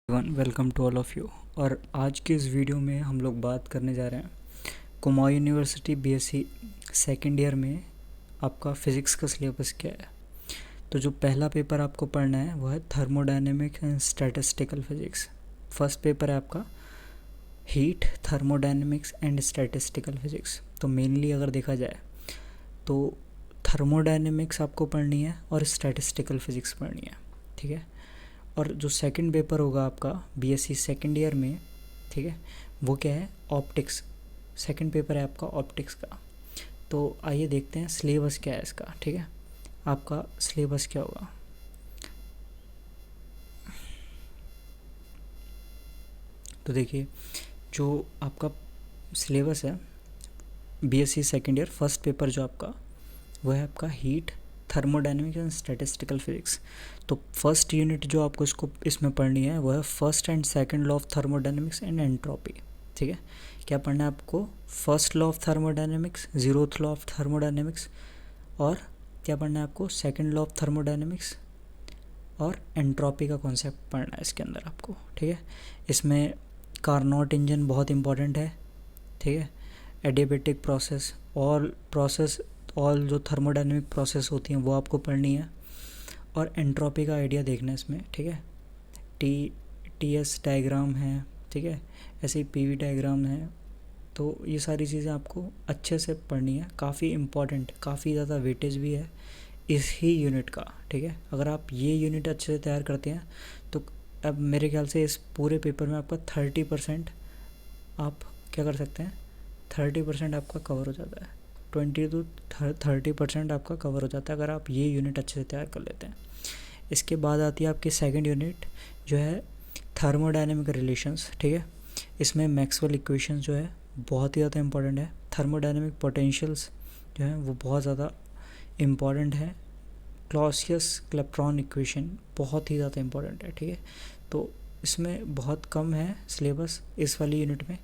Welcome to all of you. और आज के इस वीडियो में हम लोग बात करने जा रहे हैं Kumaon university BSc second year में आपका फ़िज़िक्स का सिलेबस क्या है। तो जो पहला पेपर आपको पढ़ना है वह है thermodynamics and statistical physics. First paper है आपका heat, thermodynamics and statistical physics. तो मेनली अगर देखा जाए तो थर्मोडायनेमिक्स आपको पढ़नी है और स्टैटिस्टिकल फिज़िक्स पढ़नी है, ठीक है। और जो सेकंड पेपर होगा आपका बीएससी सेकंड ईयर में, ठीक है, वो क्या है, ऑप्टिक्स। सेकंड पेपर है आपका ऑप्टिक्स का। तो आइए देखते हैं सिलेबस क्या है इसका, ठीक है। आपका सिलेबस क्या होगा। तो देखिए जो आपका सिलेबस है BSc second year first paper जो आपका वो है आपका heat, thermodynamics and statistical physics. तो फर्स्ट यूनिट जो आपको इसमें पढ़नी है वो है first and second law of thermodynamics and entropy, ठीक है। क्या पढ़ना है आपको, first law of thermodynamics, zeroth law of thermodynamics, और क्या पढ़ना है आपको, सेकंड लॉ ऑफ थर्मोडायनेमिक्स और एंट्रोपी का कॉन्सेप्ट पढ़ना है इसके अंदर आपको, ठीक है। इसमें कार्नोट इंजन बहुत इंपॉर्टेंट है, ठीक है। एडियाबेटिक प्रोसेस, ऑल जो थर्मोडायनेमिक प्रोसेस होती हैं वो आपको पढ़नी है, और एंट्रोपी का आइडिया देखना है इसमें, ठीक है। टी एस डायग्राम है, ठीक है, ऐसे ही पीवी डायग्राम है। तो ये सारी चीज़ें आपको अच्छे से पढ़नी है, काफ़ी इम्पॉर्टेंट, काफ़ी ज़्यादा वेटेज भी है इस ही यूनिट का, ठीक है। अगर आप ये यूनिट अच्छे से तैयार करते हैं तो अब मेरे ख्याल से इस पूरे पेपर में आपका 30% आप क्या कर सकते हैं, 30% आपका कवर हो जाता है, 20 to 30% आपका कवर हो जाता है अगर आप ये यूनिट अच्छे से तैयार कर लेते हैं। इसके बाद आती है आपकी सेकंड यूनिट जो है थर्मोडायनेमिक रिलेशंस, ठीक है। इसमें मैक्सवेल इक्वेशंस जो है बहुत ही ज़्यादा इंपॉर्टेंट है। थर्मोडायनेमिक पोटेंशियल्स जो है वो बहुत ज़्यादा इम्पॉर्टेंट है। क्लॉसियस-क्लैपेरॉन इक्वेशन बहुत ही ज़्यादा इंपॉर्टेंट है, ठीक है। तो इसमें बहुत कम है सिलेबस इस वाली यूनिट में,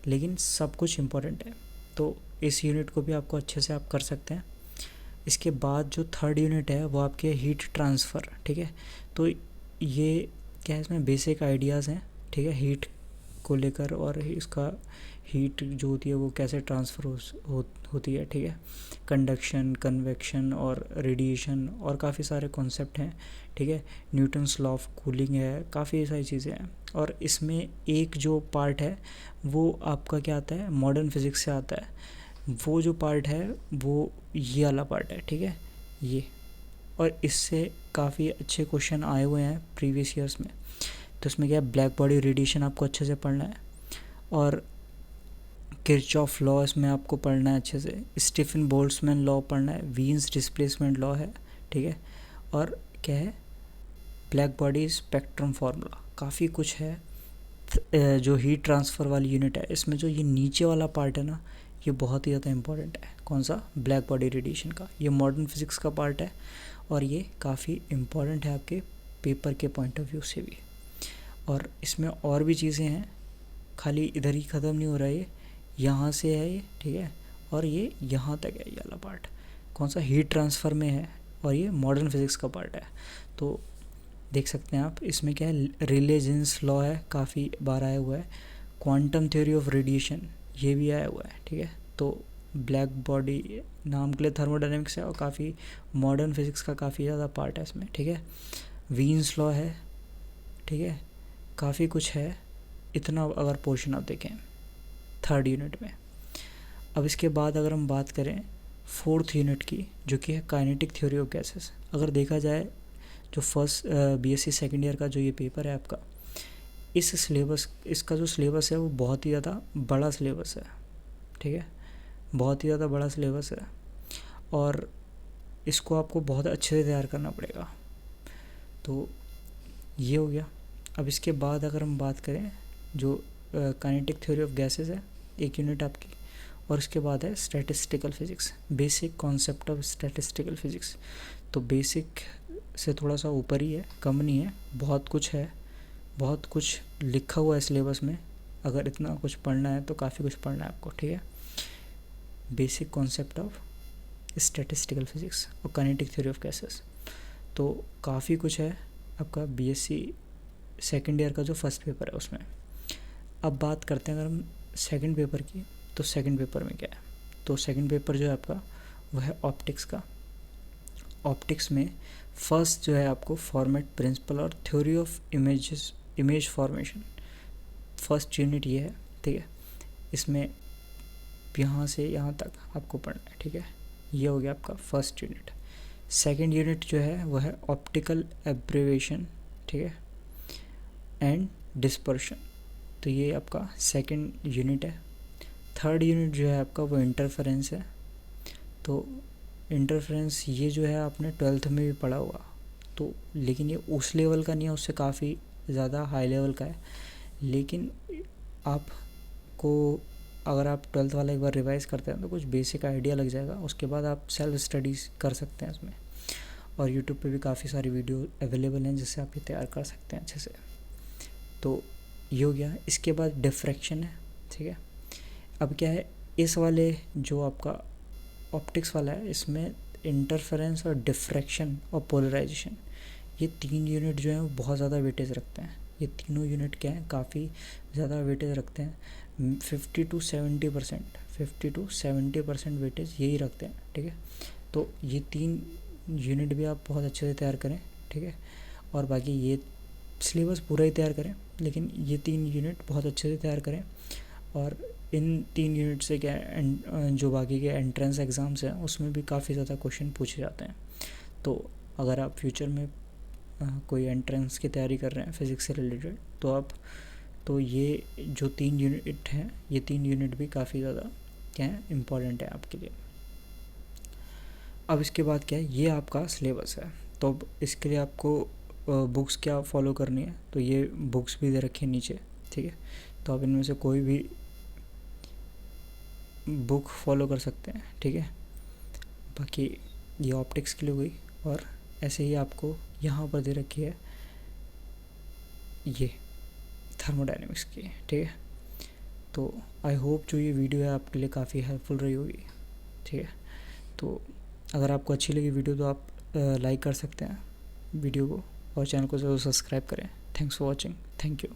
लेकिन सब कुछ इम्पॉर्टेंट है। तो इस यूनिट को भी आपको अच्छे से आप कर सकते हैं। इसके बाद जो थर्ड यूनिट है वो आपके हीट ट्रांसफ़र, ठीक है। तो ये क्या है, इसमें बेसिक आइडियाज़ हैं, ठीक है, हीट को लेकर, और इसका हीट जो होती है वो कैसे ट्रांसफ़र होती है, ठीक है। कंडक्शन, कन्वेक्शन और रेडिएशन, और काफ़ी सारे कॉन्सेप्ट हैं, ठीक है। न्यूटन्स लॉ ऑफ कूलिंग है, काफ़ी सारी चीज़ें हैं। और इसमें एक जो पार्ट है वो आपका क्या आता है, मॉडर्न फिज़िक्स से आता है। वो जो पार्ट है वो ये वाला पार्ट है, ठीक है, ये। और इससे काफ़ी अच्छे क्वेश्चन आए हुए हैं प्रीवियस ईयर्स में। तो इसमें क्या है, ब्लैक बॉडी रेडिएशन आपको अच्छे से पढ़ना है, और किरचॉफ लॉ इसमें आपको पढ़ना है अच्छे से, स्टीफन बोल्ट्जमैन लॉ पढ़ना है, वीन्स डिस्प्लेसमेंट लॉ है, ठीक है। और क्या है, ब्लैक बॉडी स्पेक्ट्रम फार्मूला, काफ़ी कुछ है। जो हीट ट्रांसफ़र वाली यूनिट है इसमें जो ये नीचे वाला पार्ट है ना, ये बहुत ही ज़्यादा इंपॉर्टेंट है। कौन सा, ब्लैक बॉडी रेडिएशन का। ये मॉडर्न फिज़िक्स का पार्ट है, और ये काफ़ी इम्पॉर्टेंट है आपके पेपर के पॉइंट ऑफ व्यू से भी। और इसमें और भी चीज़ें हैं, खाली इधर ही ख़त्म नहीं हो रहा है, ये यहाँ से है ये, ठीक है, और ये यहाँ तक है, ये वाला पार्ट कौन सा, हीट ट्रांसफ़र में है, और ये मॉडर्न फिज़िक्स का पार्ट है। तो देख सकते हैं आप, इसमें क्या है, रिले-जीन्स लॉ है, काफ़ी बार आया हुआ है। क्वांटम थ्योरी ऑफ रेडिएशन ये भी आया हुआ है, ठीक है। तो ब्लैक बॉडी नाम के लिए थर्मोडायनेमिक्स है, और काफ़ी मॉडर्न फिज़िक्स का काफ़ी ज़्यादा पार्ट है इसमें, ठीक है। वीन्स लॉ है, ठीक है, काफ़ी कुछ है। इतना अगर पोर्शन आप देखें थर्ड यूनिट में। अब इसके बाद अगर हम बात करें फोर्थ यूनिट की, जो कि है काइनेटिक थ्योरी ऑफ गैसेस। अगर देखा जाए जो फर्स्ट बीएससी सेकंड ईयर का जो ये पेपर है आपका, इसका जो सिलेबस है वो बहुत ही ज़्यादा बड़ा सिलेबस है, ठीक है, बहुत ही ज़्यादा बड़ा सिलेबस है, और इसको आपको बहुत अच्छे से तैयार करना पड़ेगा। तो ये हो गया। अब इसके बाद अगर हम बात करें जो काइनेटिक थ्योरी ऑफ गैसेस है, एक यूनिट आपकी, और उसके बाद है statistical physics, basic concept of statistical physics. तो बेसिक से थोड़ा सा ऊपर ही है, कम नहीं है, बहुत कुछ है, बहुत कुछ लिखा हुआ है सिलेबस में। अगर इतना कुछ पढ़ना है तो काफ़ी कुछ पढ़ना है आपको, ठीक है। Basic concept of statistical physics और काइनेटिक थ्योरी ऑफ गैसेस, तो काफ़ी कुछ है आपका बीएससी सेकेंड ईयर का जो फर्स्ट पेपर है उसमें। अब बात करते हैं अगर हम सेकंड पेपर की, तो सेकंड पेपर में क्या है, तो सेकंड पेपर जो है आपका वह है ऑप्टिक्स का। ऑप्टिक्स में फर्स्ट जो है आपको फॉर्मेट प्रिंसिपल और theory of image formation, first unit ये है, ठीक है। इसमें यहाँ से यहाँ तक आपको पढ़ना है, ठीक है। ये हो गया आपका फर्स्ट यूनिट। सेकंड यूनिट जो है वह है ऑप्टिकल एब्रेविएशन, ठीक है, एंड डिस्पर्शन, तो ये आपका सेकंड यूनिट है। थर्ड यूनिट जो है आपका वो इंटरफेरेंस है। तो इंटरफेरेंस ये जो है आपने 12th में भी पढ़ा होगा, तो लेकिन ये उस लेवल का नहीं है, उससे काफ़ी ज़्यादा हाई लेवल का है। लेकिन आपको अगर आप 12th वाला एक बार रिवाइज़ करते हैं तो कुछ बेसिक आइडिया लग जाएगा। उसके बाद आप सेल्फ स्टडीज़ कर सकते हैं इसमें, और यूट्यूब पे भी काफ़ी सारी वीडियो अवेलेबल हैं जिससे आप ये तैयार कर सकते हैं अच्छे से। तो ये हो गया। इसके बाद डिफ्रैक्शन है, ठीक है। अब क्या है, इस वाले जो आपका ऑप्टिक्स वाला है इसमें इंटरफेरेंस और डिफ्रैक्शन और पोलराइजेशन, ये 3 यूनिट जो हैं वो बहुत ज़्यादा वेटेज रखते हैं। ये तीनों यूनिट क्या हैं, काफ़ी ज़्यादा वेटेज रखते हैं। 50 to 70% वेटेज यही रखते हैं, ठीक है। तो ये 3 यूनिट भी आप बहुत अच्छे से तैयार करें, ठीक है। और बाकी ये सिलेबस पूरा ही तैयार करें, लेकिन ये 3 यूनिट बहुत अच्छे से तैयार करें। और इन 3 यूनिट से क्या जो बाकी के एंट्रेंस एग्ज़ाम्स हैं उसमें भी काफ़ी ज़्यादा क्वेश्चन पूछे जाते हैं। तो अगर आप फ्यूचर में कोई एंट्रेंस की तैयारी कर रहे हैं फ़िज़िक्स से रिलेटेड, तो ये जो 3 यूनिट हैं, ये 3 यूनिट भी काफ़ी ज़्यादा क्या है, इम्पॉर्टेंट है आपके लिए। अब इसके बाद क्या है, ये आपका सिलेबस है। तो अब इसके लिए आपको बुक्स क्या फॉलो करनी है, तो ये बुक्स भी दे रखी है नीचे, ठीक है। तो आप इनमें से कोई भी बुक फॉलो कर सकते हैं, ठीक है। बाकी ये ऑप्टिक्स के लिए हुई, और ऐसे ही आपको यहाँ पर दे रखी है ये थर्मोडायनेमिक्स की, ठीक है। तो आई होप जो ये वीडियो है आपके लिए काफ़ी हेल्पफुल रही होगी, ठीक है। तो अगर आपको अच्छी लगी वीडियो तो आप लाइक कर सकते हैं वीडियो को, और चैनल को ज़रूर सब्सक्राइब करें। Thanks for watching, thank you.